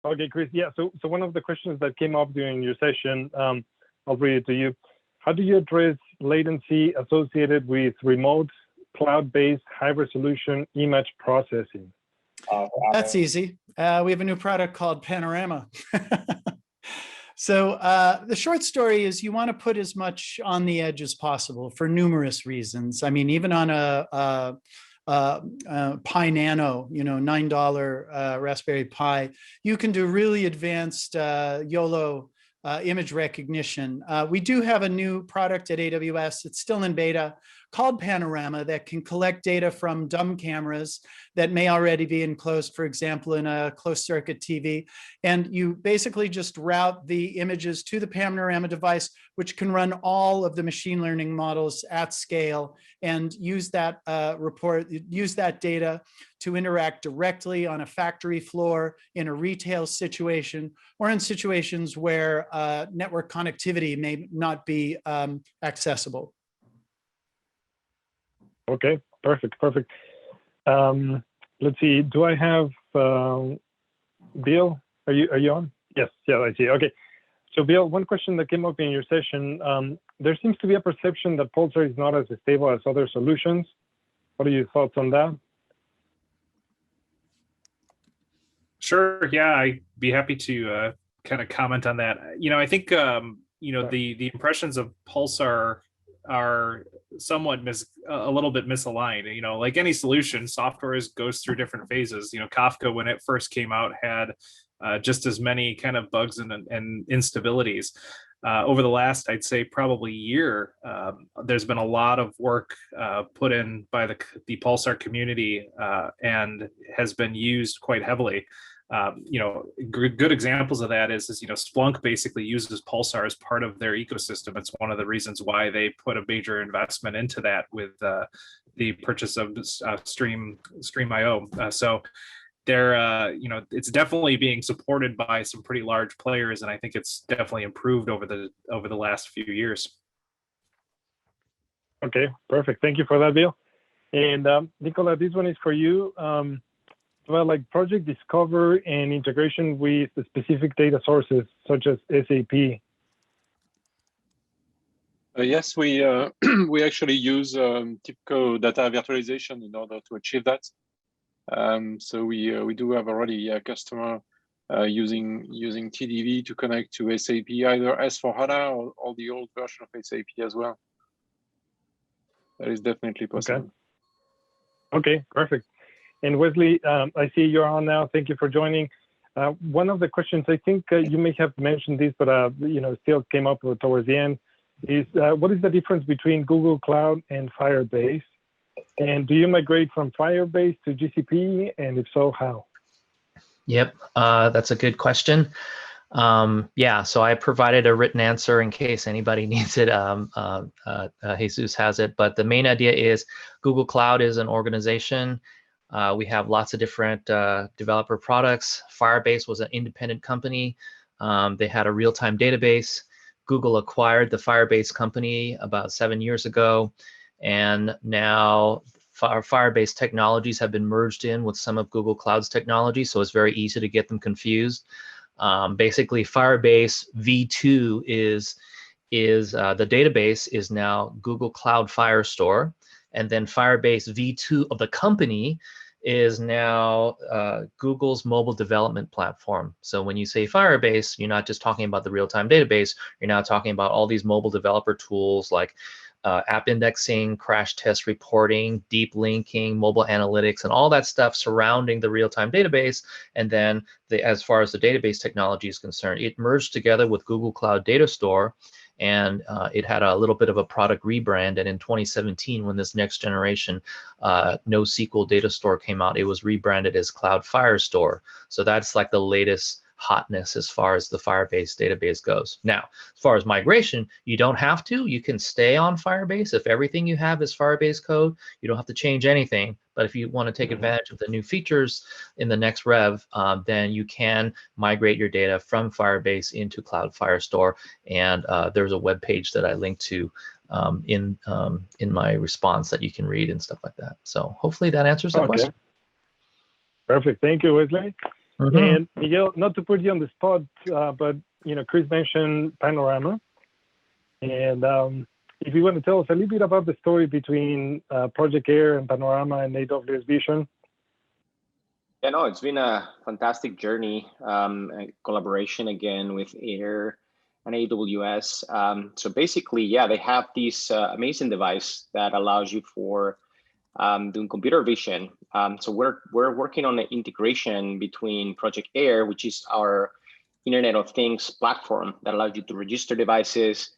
Okay, Chris. Yeah. So one of the questions that came up during your session, I'll read it to you. How do you address latency associated with remote, cloud-based, high-resolution image processing? That's easy. We have a new product called Panorama. So the short story is you want to put as much on the edge as possible for numerous reasons. I mean, even on a Pi Nano, $9 Raspberry Pi, you can do really advanced YOLO image recognition. We do have a new product at AWS. It's still in beta called Panorama that can collect data from dumb cameras that may already be enclosed, for example, in a closed circuit TV. And you basically just route the images to the Panorama device, which can run all of the machine learning models at scale and use that use that data to interact directly on a factory floor, in a retail situation, or in situations where network connectivity may not be accessible. Okay, perfect. Let's see. Do I have Bill? Are you on? Yes. Yeah, I see. Okay. So Bill, one question that came up in your session. There seems to be a perception that Pulsar is not as stable as other solutions. What are your thoughts on that? Sure. Yeah, I'd be happy to kind of comment on that. I think the impressions of Pulsar are somewhat a little bit misaligned. Like any solution, software goes through different phases. Kafka, when it first came out, had just as many kind of bugs and instabilities. Over the last, I'd say, probably year, there's been a lot of work put in by the Pulsar community and has been used quite heavily. Good examples of that is Splunk basically uses Pulsar as part of their ecosystem. It's one of the reasons why they put a major investment into that with the purchase of Stream.io. So they're, it's definitely being supported by some pretty large players, and I think it's definitely improved over the last few years. Okay, perfect. Thank you for that, Bill. And Nicola, this one is for you. Well, like project discovery and integration with the specific data sources, such as SAP. Yes, we we actually use typical data virtualization in order to achieve that. So we do have already a customer using TDV to connect to SAP, either S/4HANA or the old version of SAP as well. That is definitely possible. Okay, perfect. And Wesley, I see you're on now. Thank you for joining. One of the questions, I think you may have mentioned this, but still came up towards the end, is what is the difference between Google Cloud and Firebase? And do you migrate from Firebase to GCP? And if so, how? Yep, that's a good question. Yeah, so I provided a written answer in case anybody needs it. Jesus has it, but the main idea is Google Cloud is an organization. We have lots of different developer products. Firebase was an independent company. They had a real-time database. Google acquired the Firebase company about 7 years ago, and now Firebase technologies have been merged in with some of Google Cloud's technology, so it's very easy to get them confused. Basically, Firebase v2 is the database is now Google Cloud Firestore, and then Firebase v2 of the company is now Google's mobile development platform. So when you say Firebase, you're not just talking about the real-time database, you're now talking about all these mobile developer tools like app indexing, crash test reporting, deep linking, mobile analytics, and all that stuff surrounding the real-time database. And then as far as the database technology is concerned, it merged together with Google Cloud Data Store, and it had a little bit of a product rebrand. And in 2017, when this next generation NoSQL data store came out, it was rebranded as Cloud Firestore. So that's like the latest hotness as far as the Firebase database goes. Now, as far as migration, you don't have to. You can stay on Firebase. If everything you have is Firebase code, you don't have to change anything. But if you want to take advantage of the new features in the next rev, then you can migrate your data from Firebase into Cloud Firestore. And there's a web page that I linked to in my response that you can read and stuff like that. So hopefully that answers the question. Perfect. Thank you, Wesley. And Miguel, not to put you on the spot, but Chris mentioned Panorama, and if you want to tell us a little bit about the story between Project Air and Panorama and AWS Vision. Yeah, no, it's been a fantastic journey, a collaboration again with Air and AWS. So basically, yeah, they have this amazing device that allows you for doing computer vision. So we're working on the integration between Project Air, which is our Internet of Things platform that allows you to register devices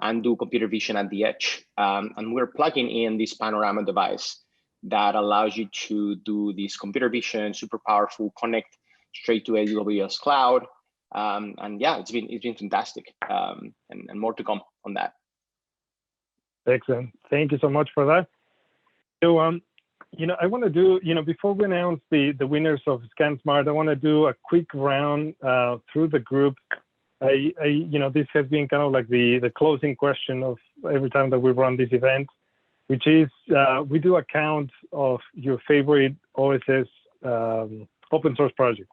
and do computer vision at the edge. And we're plugging in this Panorama device that allows you to do this computer vision, super powerful, connect straight to AWS cloud. And yeah, it's been fantastic, and more to come on that. Excellent. Thank you so much for that. So, I want to do, before we announce the winners of ScanSmart, I want to do a quick round through the group. This has been kind of like the closing question of every time that we run this event, which is we do a count of your favorite OSS open source project.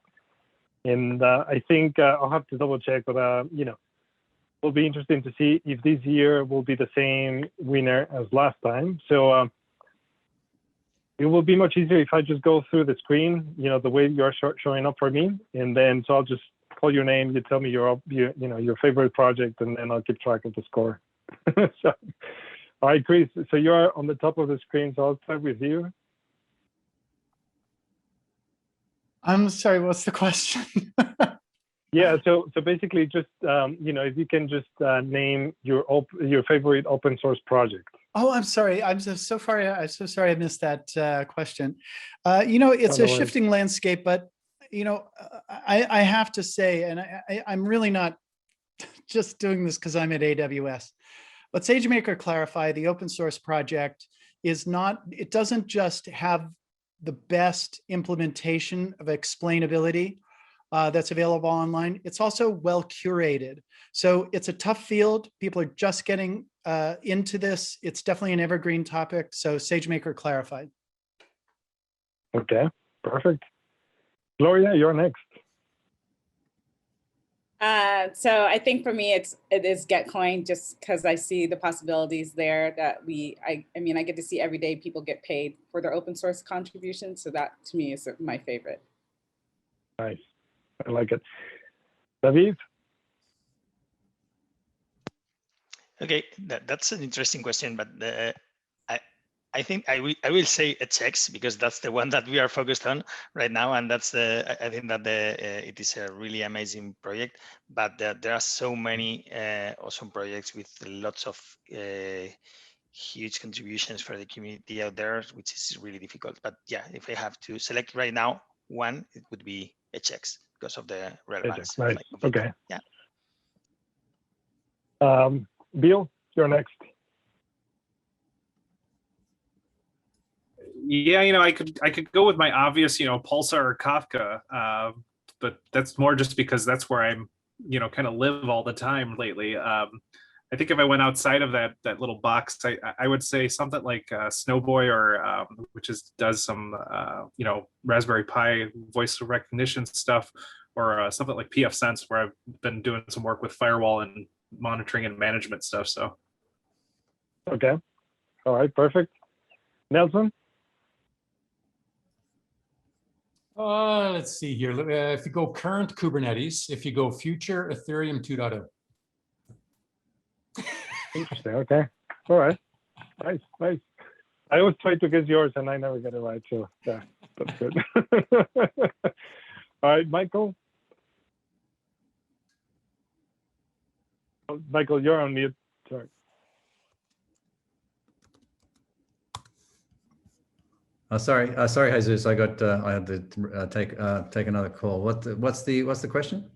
And I think I'll have to double check, but it'll be interesting to see if this year will be the same winner as last time. So it will be much easier if I just go through the screen, the way you're showing up for me. And then, so I'll just call your name, you tell me your favorite project, and then I'll keep track of the score. So, all right, Chris, so you're on the top of the screen, so I'll start with you. I'm sorry, what's the question? Yeah, so basically just, if you can just name your favorite open source project. Oh, I'm sorry. I'm so sorry I missed that question. It's a shifting landscape, but I have to say, and I'm really not just doing this because I'm at AWS, but SageMaker Clarify, the open source project, it doesn't just have the best implementation of explainability that's available online. It's also well curated. So it's a tough field. People are just getting into this. It's definitely an evergreen topic. So SageMaker Clarified. Okay, perfect. Gloria, you're next. So I think for me, it is Getcoin, just because I see the possibilities there that I get to see every day people get paid for their open source contributions. So that to me is my favorite. Nice, I like it. David? Okay, that's an interesting question, but I think I will say HX because that's the one that we are focused on right now, and I think that it is a really amazing project. But there are so many awesome projects with lots of huge contributions for the community out there, which is really difficult. But yeah, if I have to select right now one, it would be HX because of the relevance. Right. Okay. Yeah. Bill, you're next. Yeah, I could go with my obvious, Pulsar or Kafka, but that's more just because that's where I'm, kind of live all the time lately. I think if I went outside of that little box, I would say something like Snowboy, or which does some Raspberry Pi voice recognition stuff, or something like pfSense, where I've been doing some work with firewall and monitoring and management stuff. So. Okay. All right. Perfect. Nelson. Let's see here. If you go current Kubernetes, if you go future Ethereum 2.0. Interesting. Okay. All right. Nice. I always try to guess yours and I never get it right. So yeah, that's good. All right, Michael. Michael, you're on mute. Sorry. Sorry, Jesus. I had to take another call. What's the question?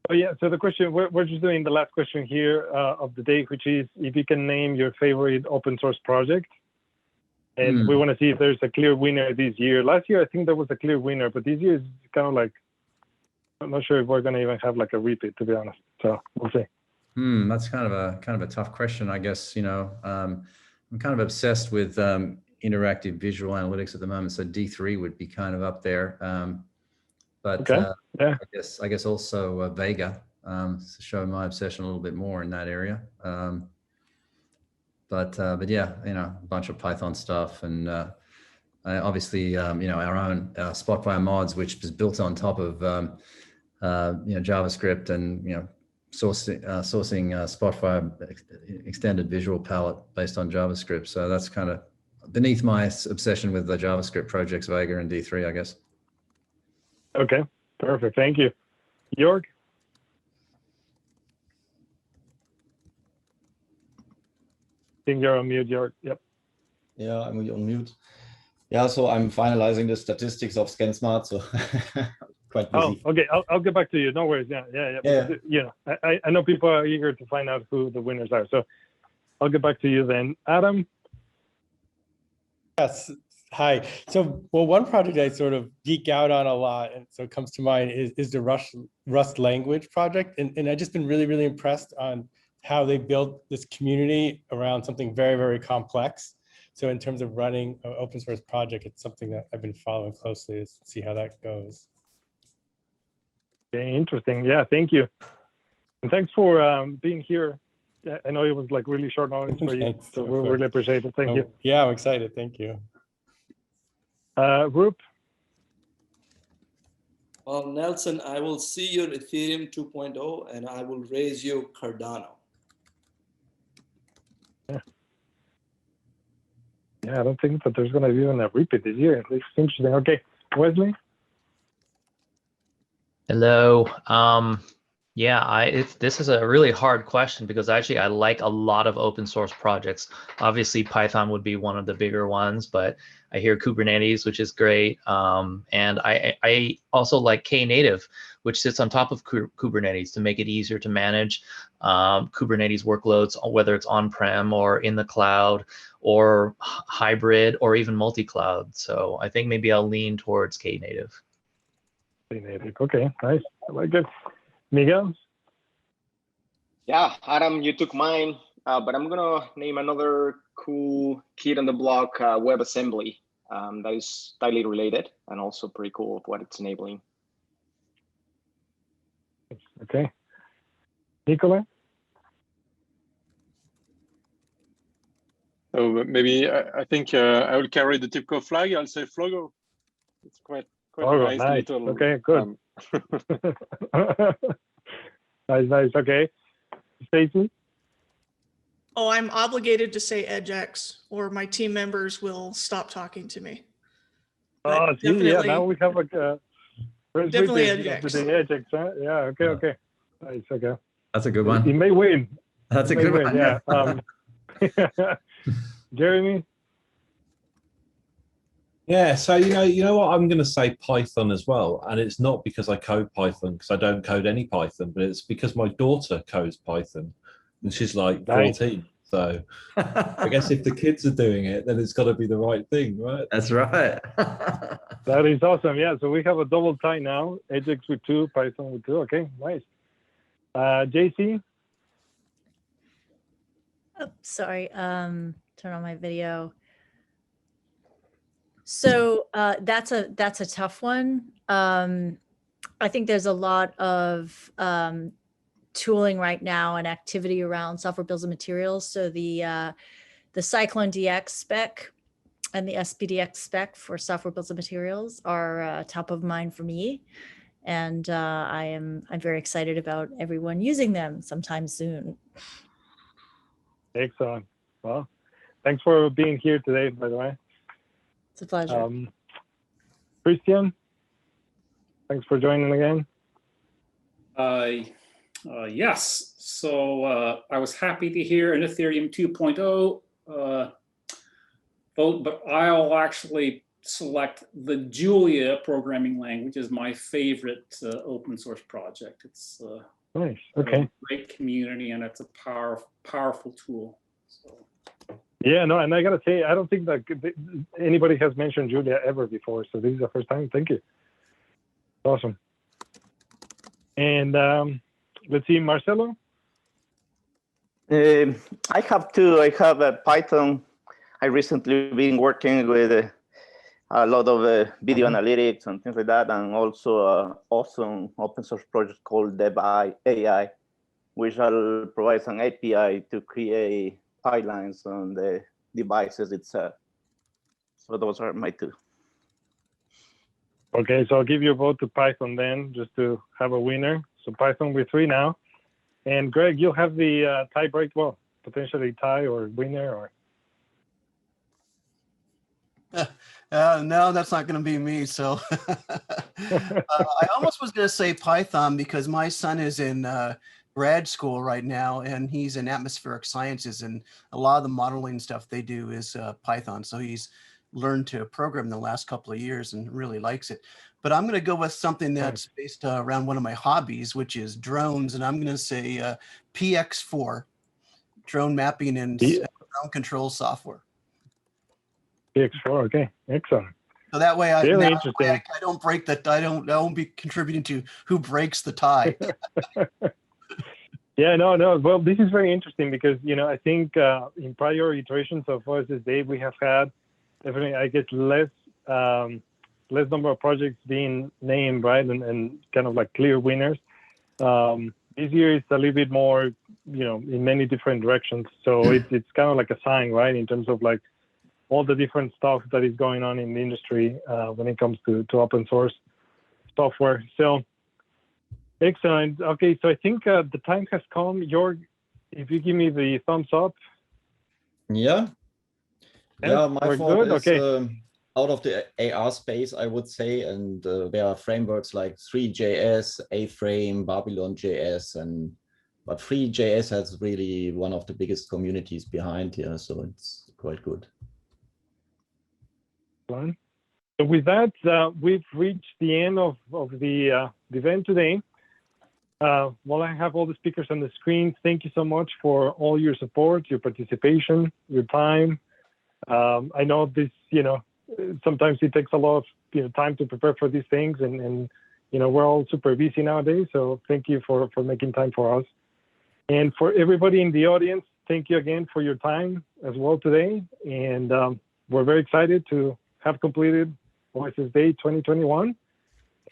Oh yeah. So the question we're just doing the last question here of the day, which is if you can name your favorite open source project, and we want to see if there's a clear winner this year. Last year I think there was a clear winner, but this year is kind of like I'm not sure if we're going to even have like a repeat, to be honest. So we'll see. That's kind of a tough question, I guess. I'm kind of obsessed with interactive visual analytics at the moment, so D3 would be kind of up there. but Okay. Yeah. I guess also Vega, to show my obsession a little bit more in that area. But yeah, a bunch of Python stuff, and obviously our own Spotfire mods, which is built on top of JavaScript, and sourcing Spotfire extended visual palette based on JavaScript. So that's kind of beneath my obsession with the JavaScript projects, Vega and D3, I guess. Okay, perfect. Thank you. Jörg? I think you're on mute, Jörg. Yep. Yeah, I'm on mute. Yeah, so I'm finalizing the statistics of ScanSmart, so quite busy. Oh, okay. I'll get back to you. No worries. Yeah. Because, I know people are eager to find out who the winners are, so I'll get back to you then. Adam? Yes. Hi. So, well, one project I sort of geek out on a lot, and so it comes to mind, is the Rust language project. And I've just been really, really impressed on how they built this community around something very, very complex. So in terms of running an open source project, it's something that I've been following closely to see how that goes. Okay, interesting. Yeah, thank you. And thanks for being here. I know it was like really short notice for you, Thanks. so we really appreciate it. Thank you. Yeah, I'm excited. Thank you. Roop? Well, Nelson, I will see your Ethereum 2.0 and I will raise you Cardano. Yeah, I don't think that there's going to be even a repeat this year. It's interesting. Okay, Wesley? Hello. Yeah, this is a really hard question because actually I like a lot of open source projects. Obviously, Python would be one of the bigger ones, but I hear Kubernetes, which is great. And I also like Knative, which sits on top of Kubernetes to make it easier to manage Kubernetes workloads, whether it's on-prem or in the cloud or hybrid or even multi-cloud. So I think maybe I'll lean towards Knative. Knative. Okay, nice. I like it. Miguel? Yeah, Adam, you took mine, but I'm gonna name another cool kid on the block, WebAssembly. That is tightly related and also pretty cool with what it's enabling. Okay. Nicola? So maybe I think I will carry the TIBCO flag. I'll say Flogo. It's quite Flogo, nice. little. Okay, good. Nice. Okay. Stacy? Oh, I'm obligated to say EdgeX, or my team members will stop talking to me. Oh, see, yeah, now we have a definitely EdgeX. EdgeX, huh? Yeah, okay. Nice, okay. That's a good one. He may win. That's a good one. Yeah. Jeremy? Yeah, so you know what, I'm going to say Python as well, and it's not because I code Python, because I don't code any Python, but it's because my daughter codes Python, and she's like 14. So I guess if the kids are doing it, then it's got to be the right thing, right? That's right. That is awesome. Yeah, so we have a double tie now. EdgeX with 2, Python with 2. Okay, nice. JC? Oh, sorry. Turn on my video. So that's a tough one. I think there's a lot of tooling right now and activity around software bills of materials. So the Cyclone DX spec and the SPDX spec for software bills of materials are top of mind for me, and I'm very excited about everyone using them sometime soon. Excellent. Well, thanks for being here today, by the way. It's a pleasure. Christian, thanks for joining again. Yes, so I was happy to hear an Ethereum 2.0 vote, but I'll actually select the Julia programming language as my favorite open source project. It's nice. Okay. A great community, and it's a powerful tool. So. Yeah, no, and I gotta say, I don't think that anybody has mentioned Julia ever before, so this is the first time. Thank you. Awesome. And let's see, Marcelo. I have two. I have a Python. I recently been working with a lot of video analytics and things like that, and also awesome open source project called DevAI, which provides an API to create pipelines on the devices itself. So those are my two. Okay, so I'll give you a vote to Python then, just to have a winner. So Python with 3 now. And Greg, you'll have the tie break, well, potentially tie or winner or. No, that's not going to be me. So I almost was going to say Python because my son is in grad school right now and he's in atmospheric sciences, and a lot of the modeling stuff they do is Python. So he's learned to program the last couple of years and really likes it. But I'm going to go with something that's based around one of my hobbies, which is drones. And I'm going to say PX4, drone mapping and drone control software. PX4, okay, excellent. So that way, I don't break that. I won't be contributing to who breaks the tie. Yeah, no. Well, this is very interesting because, I think in prior iterations of OSSD, we have had definitely, I guess, less number of projects being named, right, and kind of like clear winners. This year it's a little bit more, in many different directions. So it's kind of like a sign, right, in terms of like all the different stuff that is going on in the industry when it comes to open source software. So excellent. Okay, so I think the time has come. Jorg, if you give me the thumbs up. Yeah. Yeah, my fault is okay. Out of the AR space, I would say, and there are frameworks like 3JS, A-Frame, Babylon.js, but 3JS has really one of the biggest communities behind here, so it's quite good. So with that, we've reached the end of the event today. While I have all the speakers on the screen, thank you so much for all your support, your participation, your time. I know this, sometimes it takes a lot of time to prepare for these things, and we're all super busy nowadays. So thank you for making time for us. And for everybody in the audience, thank you again for your time as well today. And we're very excited to have completed OSSD 2021.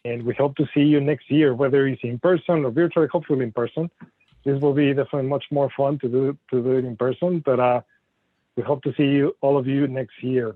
And we hope to see you next year, whether it's in person or virtually, hopefully in person. This will be definitely much more fun to do it in person, but we hope to see all of you next year.